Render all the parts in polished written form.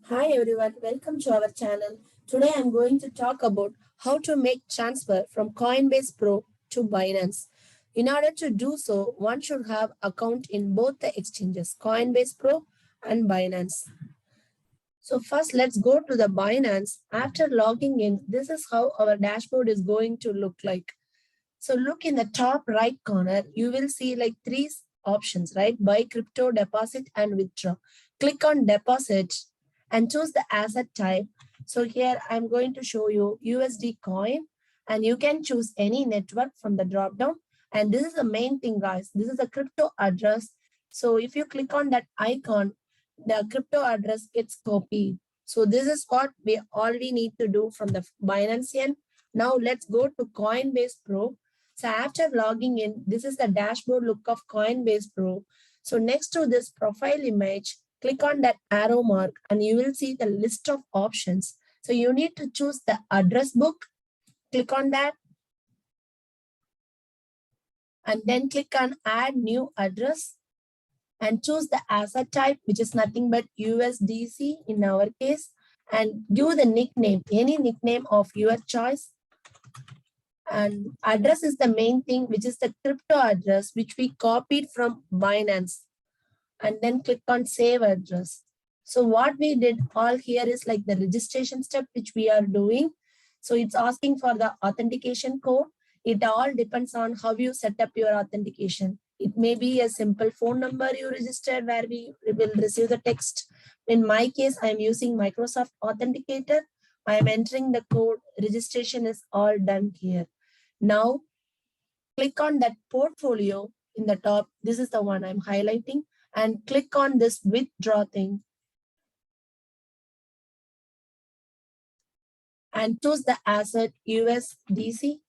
Hi everyone, welcome to our channel. Today I'm going to talk about how to make transfer from Coinbase Pro to Binance. In order to do so, one should have account in both the exchanges, Coinbase Pro and Binance. So first let's go to the Binance. After logging in, this is how our dashboard is going to look like. So look in the top right corner, you will see like three options, right? Buy crypto, deposit and withdraw. Click on deposit and choose the asset type. So here I'm going to show you USD coin and you can choose any network from the drop down. And this is the main thing, guys. This is a crypto address. So if you click on that icon, the crypto address gets copied. So this is what we already need to do from the Binance end. Now let's go to Coinbase Pro. So after logging in, this is the dashboard look of Coinbase Pro. So next to this profile image, click on that arrow mark and you will see the list of options. So you need to choose the address book. Click on that and then click on add new address and choose the asset type, which is nothing but USDC in our case, and give the nickname, any nickname of your choice. And address is the main thing, which is the crypto address, which we copied from Binance. And then click on save address. So what we did all here is like the registration step, which we are doing. So it's asking for the authentication code. It all depends on how you set up your authentication. It may be a simple phone number you registered where we will receive the text. In my case, I'm using Microsoft Authenticator. I'm entering the code. Registration is all done here. Now, click on that portfolio in the top. This is the one I'm highlighting and click on this withdraw thing and choose the asset USDC.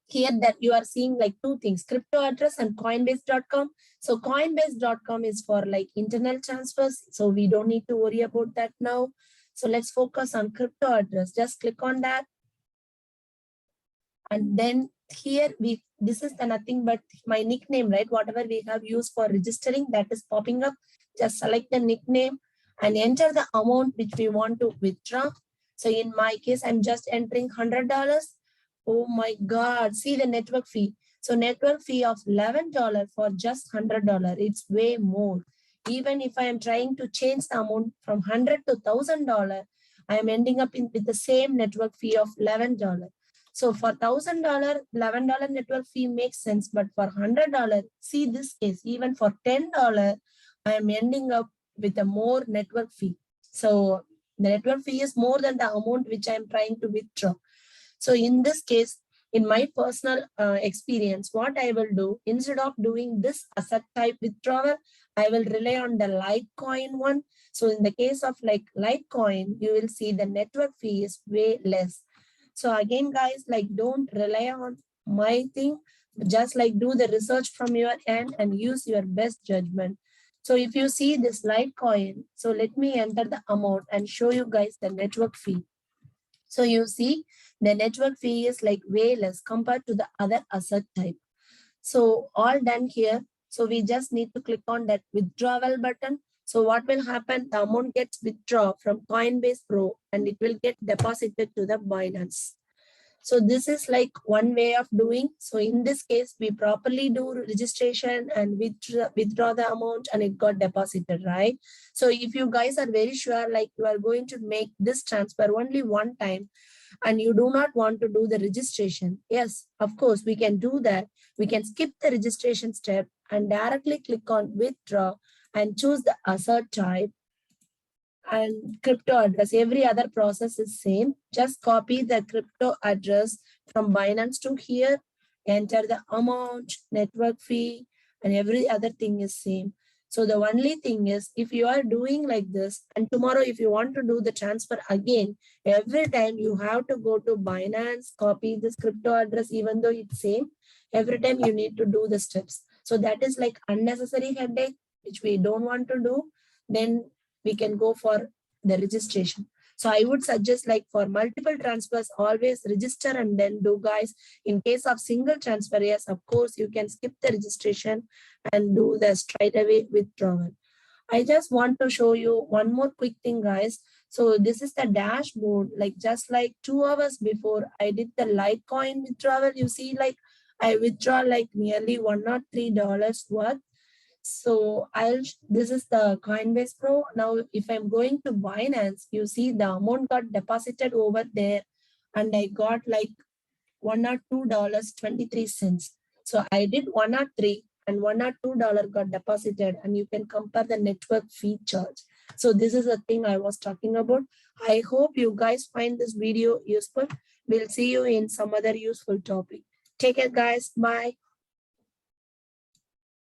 Here that you are seeing like two things, crypto address and coinbase.com. So coinbase.com is for like internal transfers. So we don't need to worry about that now. So let's focus on crypto address. Just click on that. And then here this is the nothing but my nickname, right? Whatever we have used for registering, that is popping up. Just select the nickname and enter the amount which we want to withdraw. So in my case, I'm just entering $100. Oh my God, see the network fee. So network fee of $11 for just $100. It's way more. Even if I am trying to change the amount from $100 to $1,000, I am ending up with the same network fee of $11. So for $1,000, $11 network fee makes sense, but for $100, see this case, even for $10, I am ending up with a more network fee. So the network fee is more than the amount which I am trying to withdraw. So in this case, in my personal experience, what I will do, instead of doing this asset type withdrawal, I will rely on the Litecoin one. So in the case of like Litecoin, you will see the network fee is way less. So again, guys, like don't rely on my thing, just like do the research from your end and use your best judgment. So if you see this Litecoin, so let me enter the amount and show you guys the network fee. So you see the network fee is like way less compared to the other asset type. So all done here. So we just need to click on that withdrawal button. So what will happen? The amount gets withdrawn from Coinbase Pro and it will get deposited to the Binance. So this is like one way of doing. So in this case, we properly do registration and withdraw the amount and it got deposited, right? So if you guys are very sure, like you are going to make this transfer only one time and you do not want to do the registration, yes, of course, we can do that. We can skip the registration step and directly click on withdraw and choose the asset type and crypto address. Every other process is same. Just copy the crypto address from Binance to here, enter the amount, network fee, and every other thing is same. So the only thing is, if you are doing like this, and tomorrow if you want to do the transfer again, every time you have to go to Binance, copy this crypto address, even though it's same, every time you need to do the steps. So that is like unnecessary headache, which we don't want to do. Then we can go for the registration. So I would suggest like for multiple transfers, always register and then do, guys. In case of single transfer, yes, of course, you can skip the registration and do the straight away withdrawal. I just want to show you one more quick thing, guys. So this is the dashboard, like just like 2 hours before I did the Litecoin withdrawal. You see, like I withdraw like nearly $103 worth. So this is the Coinbase Pro. Now, if I'm going to Binance, you see the amount got deposited over there and I got like $102.23. So I did 103 and $102 got deposited, and you can compare the network fee charge. So this is the thing I was talking about. I hope you guys find this video useful. We'll see you in some other useful topic. Take care, guys. Bye.